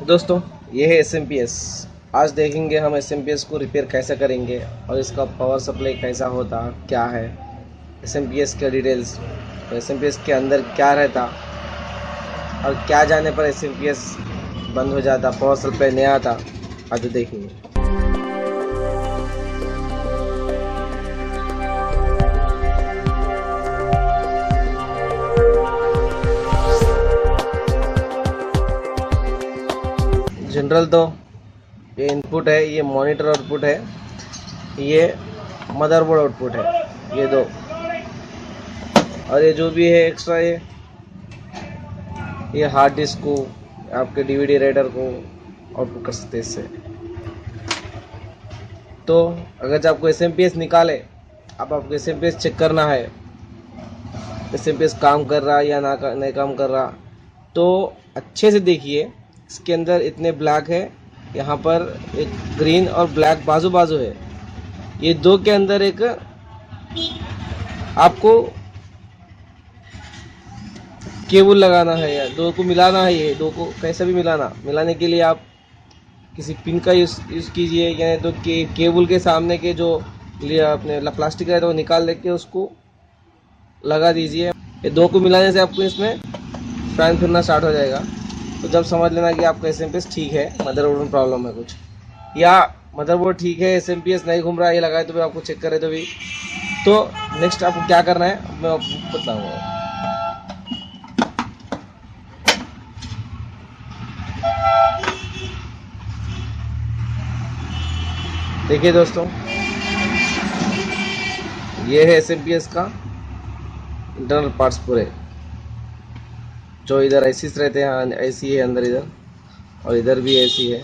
दोस्तों, ये है एसएमपीएस। आज देखेंगे हम एसएमपीएस को रिपेयर कैसे करेंगे और इसका पावर सप्लाई कैसा होता, क्या है एसएमपीएस के डिटेल्स, एसएमपीएस के अंदर क्या रहता और क्या जाने पर एसएमपीएस बंद हो जाता, पावर सप्लाई नहीं आता। आज देखेंगे। जनरल तो ये इनपुट है, ये मॉनिटर आउटपुट है, ये मदरबोर्ड आउटपुट है, ये दो। और ये जो भी है एक्स्ट्रा, ये हार्ड डिस्क को, आपके डीवीडी राइडर को आउटपुट कर सकते हैं इससे। तो अगर आपको एसएमपीएस निकाले, अब आपको एसएमपीएस चेक करना है, एसएमपीएस काम कर रहा है या नहीं काम कर रहा, तो अच्छे से देखिए। इसके अंदर इतने ब्लैक है, यहाँ पर एक ग्रीन और ब्लैक बाजू बाजू है। ये दो के अंदर एक आपको केबल लगाना है या दो को मिलाना है। ये दो को कैसे भी मिलाने के लिए आप किसी पिन का यूज़ कीजिए, यानी तो केबल के सामने के जो अपने प्लास्टिक रहता है वो निकाल लेके उसको लगा दीजिए। ये दो को मिलाने से आपको इसमें फैन फिरना स्टार्ट हो जाएगा। तो जब समझ लेना कि आपका एसएमपीएस ठीक है, मदरबोर्ड में प्रॉब्लम है कुछ, या मदरबोर्ड ठीक है, एसएमपीएस नहीं घूम रहा है, ये लगाए तो भी आपको चेक करे तो भी, तो नेक्स्ट आपको क्या करना है मैं आपको बताऊंगा। देखिए दोस्तों, ये है एसएमपीएस का इंटरनल पार्ट्स पूरे। जो इधर ऐसी रहते हैं, ऐसी है अंदर इधर, और इधर भी ऐसी है,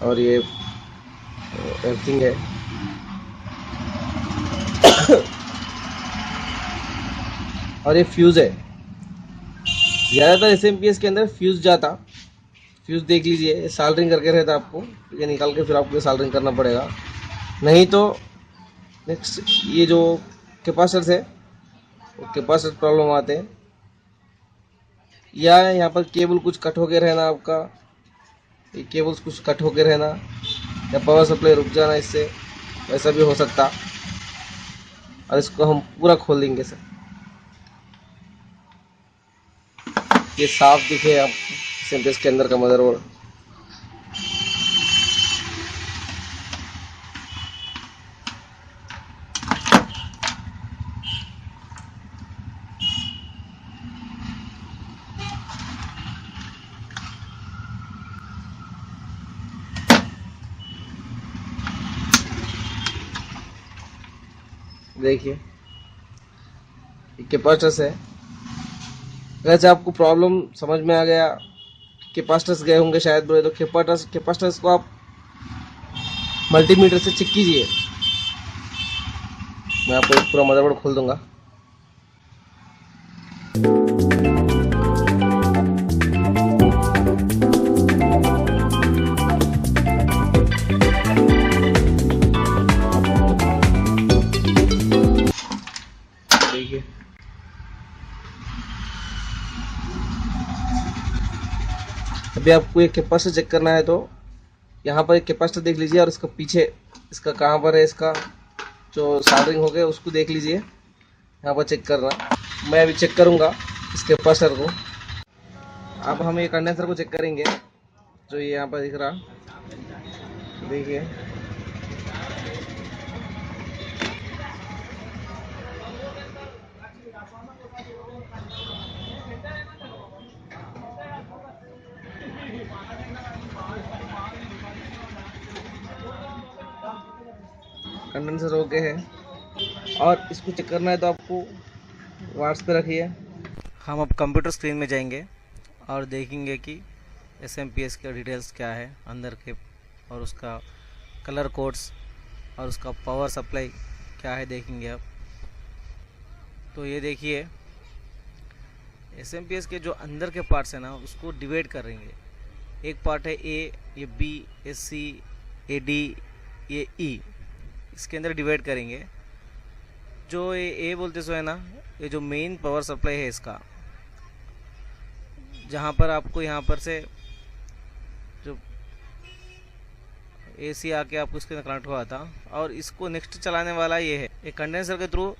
और ये एवरीथिंग है। और ये फ्यूज़ है। ज़्यादातर एसएमपीएस के अंदर फ्यूज़ जाता, फ्यूज़ देख लीजिए, साल्डरिंग करके रहता, आपको ये निकाल के फिर आपको साल्डरिंग करना पड़ेगा। नहीं तो नेक्स्ट ये जो कैपेसिटर्स है, वो कैपेसिटर प्रॉब्लम आते हैं, या यहाँ पर केबल कुछ कट होके रहना, आपका ये केबल्स कुछ कट होके रहना, या पावर सप्लाई रुक जाना, इससे ऐसा भी हो सकता। और इसको हम पूरा खोल देंगे सर, ये साफ दिखे आप एसएमपीएस के अंदर का मदरबोर्ड। देखिए कैपेसिटर्स है। अगर आपको प्रॉब्लम समझ में आ गया, कैपेसिटर्स गए होंगे शायद बोले, तो कैपेसिटर्स को आप मल्टीमीटर से चेक कीजिए। मैं आपको एक पूरा मदरबोर्ड खोल दूंगा। देखिए अभी आपको एक कैपेसिटर चेक करना है, तो यहाँ पर एक कैपेसिटर देख लीजिए, और इसका पीछे इसका कहाँ पर है, इसका जो साल्डरिंग हो गया उसको देख लीजिए, यहाँ पर चेक करना। मैं अभी चेक करूँगा इस कैपेसिटर को। अब हम ये कंडेंसर को चेक करेंगे, जो ये यहाँ पर दिख रहा, देखिए कंडेंसर ओके है। और इसको चेक करना है तो आपको वाट्स पे रखिए। हम अब कंप्यूटर स्क्रीन में जाएंगे और देखेंगे कि एसएमपीएस के डिटेल्स क्या है अंदर के, और उसका कलर कोड्स और उसका पावर सप्लाई क्या है देखेंगे अब। तो ये देखिए एसएमपीएस के जो अंदर के पार्ट्स हैं ना, उसको डिवाइड करेंगे। एक पार्ट है ए, ये बी, ये सी, ये डी, ये ई, इसके अंदर डिवाइड करेंगे। जो ये ए बोलते सो है ना, ये जो मेन पावर सप्लाई है इसका, जहाँ पर आपको यहाँ पर से जो AC आके आपको इसके अंदर कनेक्ट हुआ था, और इसको नेक्स्ट चलाने वाला ये है। एक कंडेंसर के थ्रू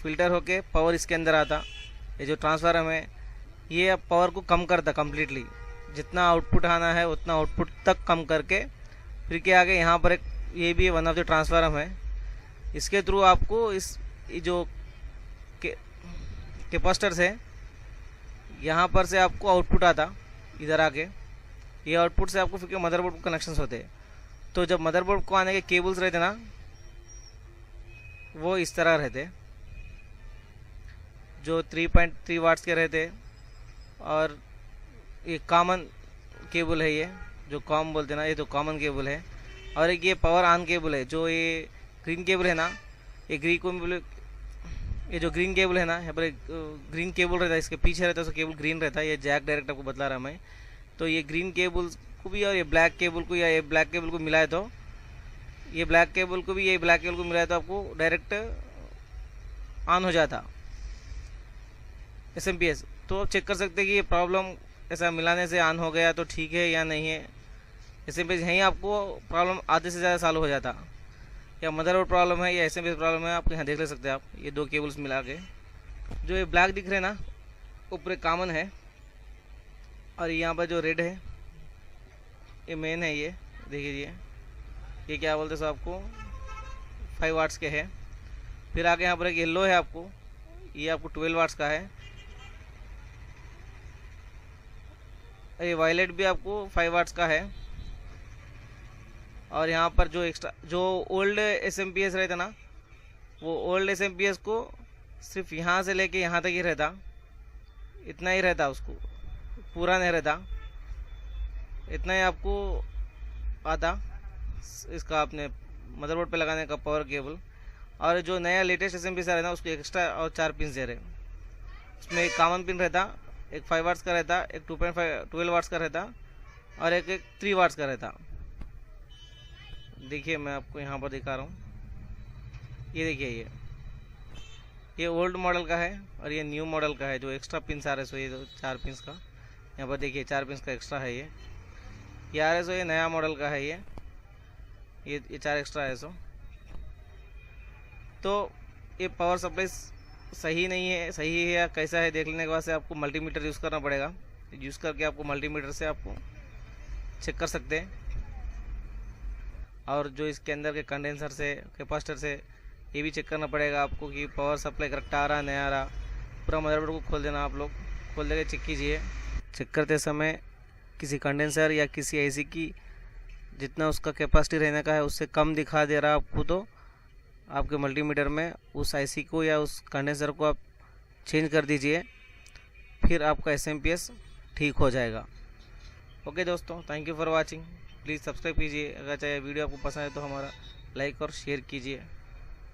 फिल्टर होके पावर इसके अंदर आता। ये जो ट्रांसफार्मर है ये अब पावर को कम करता कंप्लीटली, जितना आउटपुट आना है उतना आउटपुट तक कम करके फिर के आगे यहाँ पर एक ये भी वन ऑफ द ट्रांसफार्मर है। इसके थ्रू आपको इस जो कैपेसिटर से यहाँ पर से आपको आउटपुट आता इधर आके, ये आउटपुट से आपको फिर के मदरबोर्ड को कनेक्शंस होते। तो जब मदरबोर्ड को आने के केबल्स रहते ना वो इस तरह रहते, जो 3.3 वाट्स के रहते, और ये कॉमन केबल है, ये जो कॉम बोलते ना, ये तो कॉमन केबल है। और एक ये पावर ऑन केबल है, जो ये ग्रीन केबल है ना, ये ये जो ग्रीन केबल है ना, यहाँ पर एक ग्रीन केबल रहता है, इसके पीछे रहता है तो केबल ग्रीन रहता है। ये जैक डायरेक्ट आपको बतला रहा मैं। तो ये ग्रीन केबल को भी और ये ब्लैक केबल को, या ये ब्लैक केबल को मिलाए तो ये ब्लैक केबल को भी, ये ब्लैक केबल को मिलाए तो आपको डायरेक्ट ऑन हो जाता SMPS। तो आप चेक कर सकते हैं कि ये प्रॉब्लम ऐसा मिलाने से ऑन हो गया तो ठीक है या नहीं है। SMPS यहीं आपको प्रॉब्लम आधे से ज़्यादा सालों हो जाता, या मदरबोर्ड प्रॉब्लम है या SMPS प्रॉब्लम है, आप यहाँ देख ले सकते हैं आप। ये दो केबल्स मिला के जो ये ब्लैक दिख रहे हैं ना वो पूरे कॉमन है, और यहाँ पर जो रेड है ये मेन है। ये देखिए ये क्या बोलते हैं सो आपको 5 वाट्स के है। फिर आगे यहाँ पर एक येलो है आपको, ये आपको 12 वाट्स का है। ये वायलेट भी आपको 5 वाट्स का है। और यहाँ पर जो एक्स्ट्रा जो ओल्ड SMPS रहता ना, वो ओल्ड SMPS को सिर्फ यहाँ से लेके यहाँ तक ही रहता, इतना ही रहता, उसको पूरा नहीं रहता, इतना ही आपको आता इसका अपने मदरबोर्ड पे लगाने का पावर केबल। और जो नया लेटेस्ट SMPS रहता उसको एक्स्ट्रा और 4 पिन दे रहे। उसमें एक कॉमन पिन रहता, एक 5 वाट्स का रहता, एक 12 वाट्स का रहता, और एक 3 वाट्स का रहता। देखिए मैं आपको यहाँ पर दिखा रहा हूँ, ये देखिए ये ओल्ड मॉडल का है और ये न्यू मॉडल का है। जो एक्स्ट्रा पिन आ रहे सो ये 4 पिन का, यहाँ पर देखिए 4 पिन का एक्स्ट्रा है। ये आ रहे सो ये नया मॉडल का है। ये 4 एक्स्ट्रा है सो। तो ये पावर सप्लाई सही नहीं है, सही है या कैसा है देख लेने के बाद से आपको मल्टीमीटर यूज़ करना पड़ेगा। यूज़ करके आपको मल्टीमीटर से आपको चेक कर सकते हैं। और जो इसके अंदर के कंडेंसर से, कैपेसिटर से, ये भी चेक करना पड़ेगा आपको कि पावर सप्लाई करेक्ट आ रहा नहीं आ रहा। पूरा मदरबोर्ड को खोल देना, आप लोग खोल देके चेक कीजिए। चेक करते समय किसी कंडेंसर या किसी IC की जितना उसका कैपेसिटी रहने का है उससे कम दिखा दे रहा आपको, तो आपके मल्टीमीटर में उस IC को या उस कंडेंसर को आप चेंज कर दीजिए, फिर आपका SMPS ठीक हो जाएगा। ओके दोस्तों, thank you for watching. Please subscribe कीजिए। अगर चाहे वीडियो आपको पसंद है तो हमारा लाइक और शेयर कीजिए।